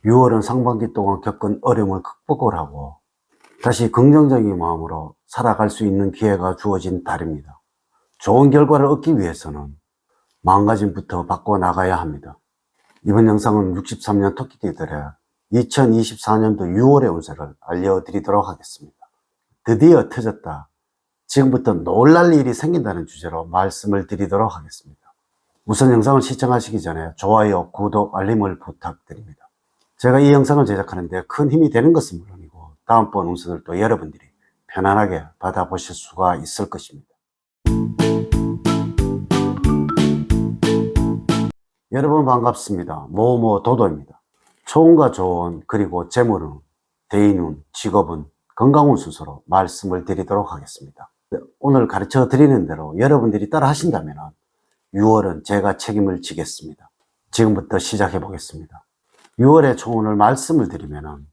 6월은 상반기 동안 겪은 어려움을 극복을 하고 다시 긍정적인 마음으로 살아갈 수 있는 기회가 주어진 달입니다. 좋은 결과를 얻기 위해서는 마음가짐부터 바꿔나가야 합니다. 이번 영상은 63년 토끼띠들의 2024년도 6월의 운세를 알려드리도록 하겠습니다. 드디어 터졌다. 지금부터 놀랄 일이 생긴다는 주제로 말씀을 드리도록 하겠습니다. 우선 영상을 시청하시기 전에 좋아요, 구독, 알림을 부탁드립니다. 제가 이 영상을 제작하는데 큰 힘이 되는 것은 물론이고 다음번 운세들도 여러분들이 편안하게 받아보실 수가 있을 것입니다. 여러분 반갑습니다. 도도입니다. 초운과 조운 그리고 재물운, 대인운, 직업운, 건강운 순서로 말씀을 드리도록 하겠습니다. 오늘 가르쳐 드리는 대로 여러분들이 따라 하신다면 6월은 제가 책임을 지겠습니다. 지금부터 시작해 보겠습니다. 6월의 초운을 말씀을 드리면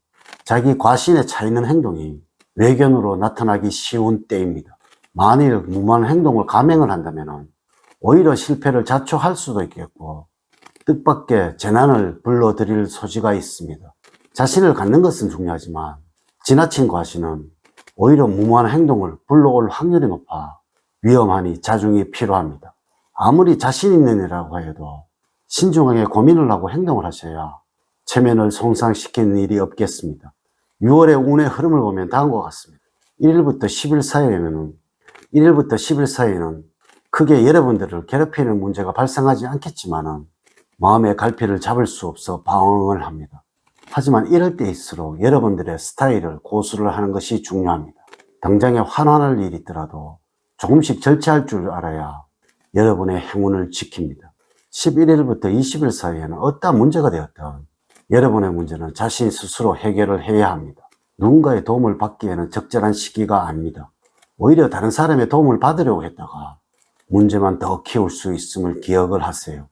자기 과신에 차있는 행동이 외견으로 나타나기 쉬운 때입니다. 만일 무모한 행동을 감행을 한다면 오히려 실패를 자초할 수도 있겠고 뜻밖의 재난을 불러들일 소지가 있습니다. 자신을 갖는 것은 중요하지만 지나친 과신은 오히려 무모한 행동을 불러올 확률이 높아 위험하니 자중이 필요합니다. 아무리 자신 있는 이라고 해도 신중하게 고민을 하고 행동을 하셔야 체면을 손상시키는 일이 없겠습니다. 6월의 운의 흐름을 보면 다음과 같습니다. 1일부터 10일 사이에는 크게 여러분들을 괴롭히는 문제가 발생하지 않겠지만 마음의 갈피를 잡을 수 없어 방황을 합니다. 하지만 이럴 때일수록 여러분들의 스타일을 고수를 하는 것이 중요합니다. 당장에 환원할 일이 있더라도 조금씩 절제할 줄 알아야 여러분의 행운을 지킵니다. 11일부터 20일 사이에는 어떠한 문제가 되었든 여러분의 문제는 자신 스스로 해결을 해야 합니다. 누군가의 도움을 받기에는 적절한 시기가 아닙니다. 오히려 다른 사람의 도움을 받으려고 했다가 문제만 더 키울 수 있음을 기억을 하세요.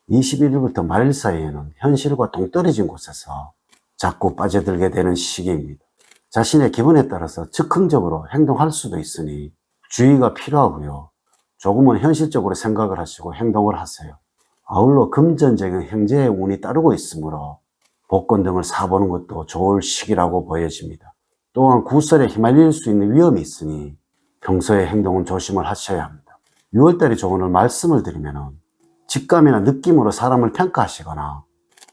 21일부터 말일 사이에는 현실과 동떨어진 곳에서 자꾸 빠져들게 되는 시기입니다. 자신의 기분에 따라서 즉흥적으로 행동할 수도 있으니 주의가 필요하고요. 조금은 현실적으로 생각을 하시고 행동을 하세요. 아울러 금전적인 형제의 운이 따르고 있으므로 복권 등을 사보는 것도 좋을 시기라고 보여집니다. 또한 구설에 휘말릴 수 있는 위험이 있으니 평소의 행동은 조심을 하셔야 합니다. 6월달의 조언을 말씀을 드리면 직감이나 느낌으로 사람을 평가하시거나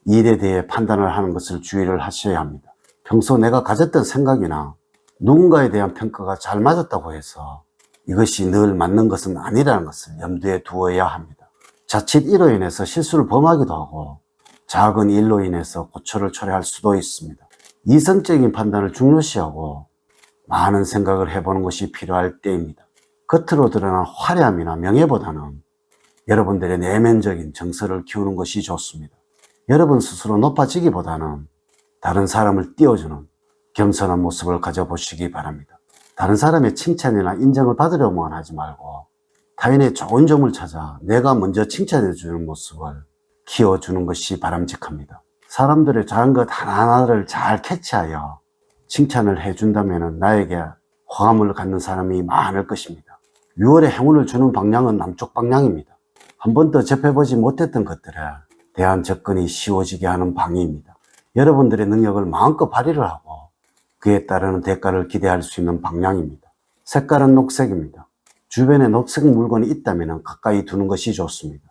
일에 대해 판단을 하는 것을 주의를 하셔야 합니다. 평소 내가 가졌던 생각이나 누군가에 대한 평가가 잘 맞았다고 해서 이것이 늘 맞는 것은 아니라는 것을 염두에 두어야 합니다. 자칫 이로 인해서 실수를 범하기도 하고 작은 일로 인해서 고초를 초래할 수도 있습니다. 이성적인 판단을 중요시하고 많은 생각을 해보는 것이 필요할 때입니다. 겉으로 드러난 화려함이나 명예보다는 여러분들의 내면적인 정서를 키우는 것이 좋습니다. 여러분 스스로 높아지기보다는 다른 사람을 띄워주는 겸손한 모습을 가져보시기 바랍니다. 다른 사람의 칭찬이나 인정을 받으려고만 하지 말고 타인의 좋은 점을 찾아 내가 먼저 칭찬해주는 모습을 키워주는 것이 바람직합니다. 사람들의 작은 것 하나하나를 잘 캐치하여 칭찬을 해준다면 나에게 호감을 갖는 사람이 많을 것입니다. 6월에 행운을 주는 방향은 남쪽 방향입니다. 한 번도 접해보지 못했던 것들에 대한 접근이 쉬워지게 하는 방위입니다. 여러분들의 능력을 마음껏 발휘를 하고 그에 따르는 대가를 기대할 수 있는 방향입니다. 색깔은 녹색입니다. 주변에 녹색 물건이 있다면 가까이 두는 것이 좋습니다.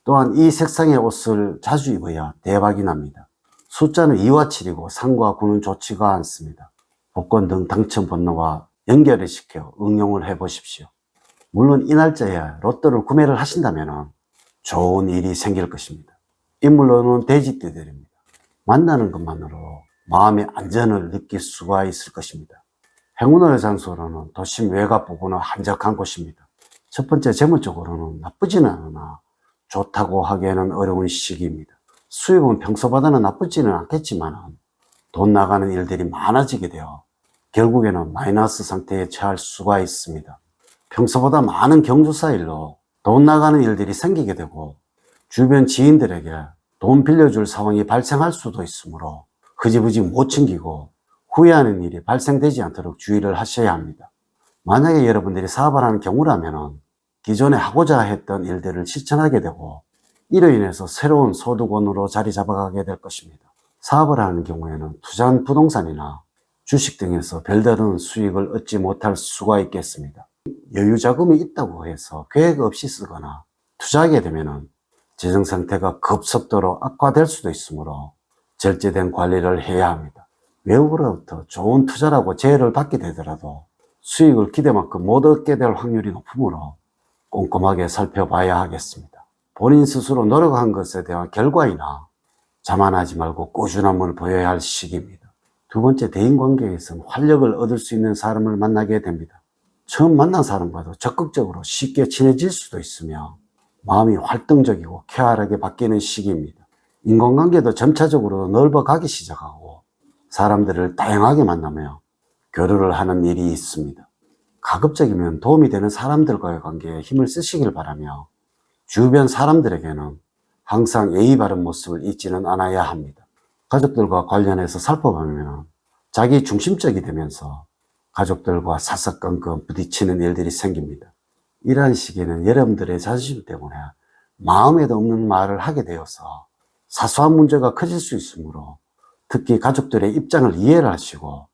또한 이 색상의 옷을 자주 입어야 대박이 납니다. 숫자는 2와 7이고 3과 9는 좋지가 않습니다. 복권 등 당첨 번호와 연결을 시켜 응용을 해보십시오. 물론 이 날짜에 로또를 구매를 하신다면 좋은 일이 생길 것입니다. 인물로는 돼지띠들입니다. 만나는 것만으로 마음의 안전을 느낄 수가 있을 것입니다. 행운의 장소로는 도심 외곽 부분은 한적한 곳입니다. 첫 번째 재물적으로는 나쁘지는 않으나 좋다고 하기에는 어려운 시기입니다. 수입은 평소보다는 나쁘지는 않겠지만 돈 나가는 일들이 많아지게 되어 결국에는 마이너스 상태에 처할 수가 있습니다. 평소보다 많은 경조사 일로 돈 나가는 일들이 생기게 되고 주변 지인들에게 돈 빌려줄 상황이 발생할 수도 있으므로 흐지부지 못 챙기고 후회하는 일이 발생되지 않도록 주의를 하셔야 합니다. 만약에 여러분들이 사업을 하는 경우라면 기존에 하고자 했던 일들을 실천하게 되고 이로 인해서 새로운 소득원으로 자리 잡아가게 될 것입니다. 사업을 하는 경우에는 투자한 부동산이나 주식 등에서 별다른 수익을 얻지 못할 수가 있겠습니다. 여유 자금이 있다고 해서 계획 없이 쓰거나 투자하게 되면 재정 상태가 급속도로 악화될 수도 있으므로 절제된 관리를 해야 합니다. 외부로부터 좋은 투자라고 제의를 받게 되더라도 수익을 기대만큼 못 얻게 될 확률이 높으므로 꼼꼼하게 살펴봐야 하겠습니다. 본인 스스로 노력한 것에 대한 결과이나 자만하지 말고 꾸준함을 보여야 할 시기입니다. 두 번째, 대인관계에서는 활력을 얻을 수 있는 사람을 만나게 됩니다. 처음 만난 사람과도 적극적으로 쉽게 친해질 수도 있으며 마음이 활동적이고 쾌활하게 바뀌는 시기입니다. 인간관계도 점차적으로 넓어가기 시작하고 사람들을 다양하게 만나며 교류를 하는 일이 있습니다. 가급적이면 도움이 되는 사람들과의 관계에 힘을 쓰시길 바라며 주변 사람들에게는 항상 예의 바른 모습을 잊지는 않아야 합니다. 가족들과 관련해서 살펴보면 자기 중심적이 되면서 가족들과 사사건건 부딪히는 일들이 생깁니다. 이러한 시기에는 여러분들의 자존심 때문에 마음에도 없는 말을 하게 되어서 사소한 문제가 커질 수 있으므로 특히 가족들의 입장을 이해를 하시고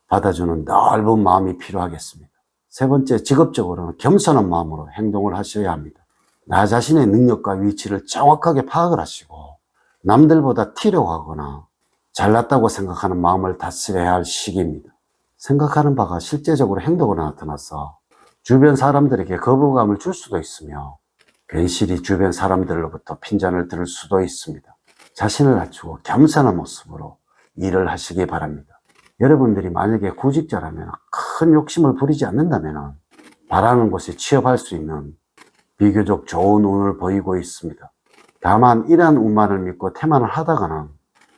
받아주는 넓은 마음이 필요하겠습니다. 세 번째, 직업적으로는 겸손한 마음으로 행동을 하셔야 합니다. 나 자신의 능력과 위치를 정확하게 파악을 하시고 남들보다 튀려고 하거나 잘났다고 생각하는 마음을 다스려야 할 시기입니다. 생각하는 바가 실제적으로 행동으로 나타나서 주변 사람들에게 거부감을 줄 수도 있으며 괜시리 주변 사람들로부터 핀잔을 들을 수도 있습니다. 자신을 낮추고 겸손한 모습으로 일을 하시기 바랍니다. 여러분들이 만약에 구직자라면 큰 욕심을 부리지 않는다면 바라는 곳에 취업할 수 있는 비교적 좋은 운을 보이고 있습니다. 다만 이러한 운만을 믿고 태만을 하다가는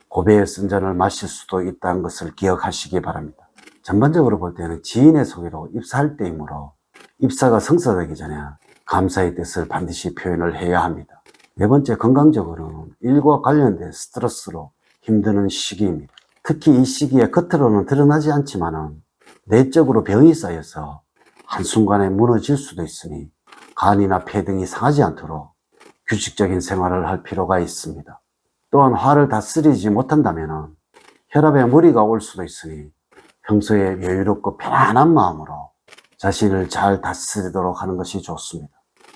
고배의 쓴 잔을 마실 수도 있다는 것을 기억하시기 바랍니다. 전반적으로 볼 때는 지인의 소개로 입사할 때이므로 입사가 성사되기 전에 감사의 뜻을 반드시 표현을 해야 합니다. 네 번째, 건강적으로는 일과 관련된 스트레스로 힘드는 시기입니다. 특히 이 시기에 겉으로는 드러나지 않지만은 내적으로 병이 쌓여서 한순간에 무너질 수도 있으니 간이나 폐 등이 상하지 않도록 규칙적인 생활을 할 필요가 있습니다. 또한 화를 다스리지 못한다면 혈압에 무리가 올 수도 있으니 평소에 여유롭고 편안한 마음으로 자신을 잘 다스리도록 하는 것이 좋습니다.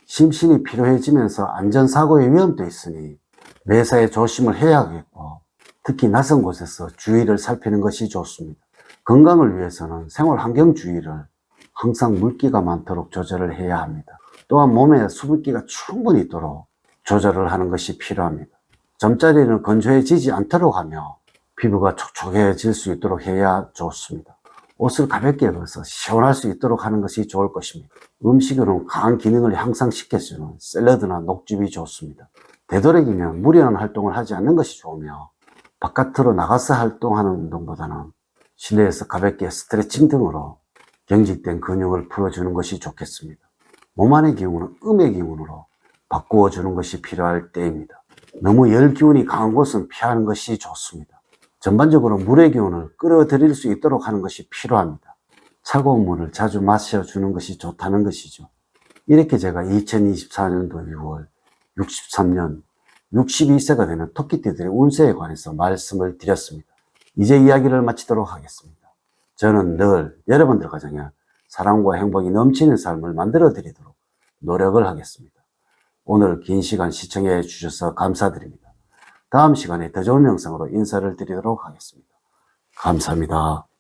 심신이 피로해지면서 안전사고의 위험도 있으니 매사에 조심을 해야 하겠고 특히 낯선 곳에서 주의를 살피는 것이 좋습니다. 건강을 위해서는 생활 환경 주의를 항상 물기가 많도록 조절을 해야 합니다. 또한 몸에 수분기가 충분히 있도록 조절을 하는 것이 필요합니다. 잠자리는 건조해지지 않도록 하며 피부가 촉촉해질 수 있도록 해야 좋습니다. 옷을 가볍게 입어서 시원할 수 있도록 하는 것이 좋을 것입니다. 음식으로는 간 기능을 향상시켜주는 샐러드나 녹즙이 좋습니다. 되도록이면 무리한 활동을 하지 않는 것이 좋으며 바깥으로 나가서 활동하는 운동보다는 실내에서 가볍게 스트레칭 등으로 경직된 근육을 풀어주는 것이 좋겠습니다. 몸 안의 기운은 음의 기운으로 바꾸어주는 것이 필요할 때입니다. 너무 열 기운이 강한 곳은 피하는 것이 좋습니다. 전반적으로 물의 기운을 끌어들일 수 있도록 하는 것이 필요합니다. 차가운 물을 자주 마셔주는 것이 좋다는 것이죠. 이렇게 제가 2024년도 6월 63년 62세가 되는 토끼띠들의 운세에 관해서 말씀을 드렸습니다. 이제 이야기를 마치도록 하겠습니다. 저는 늘 여러분들 가정에 사랑과 행복이 넘치는 삶을 만들어 드리도록 노력을 하겠습니다. 오늘 긴 시간 시청해 주셔서 감사드립니다. 다음 시간에 더 좋은 영상으로 인사를 드리도록 하겠습니다. 감사합니다.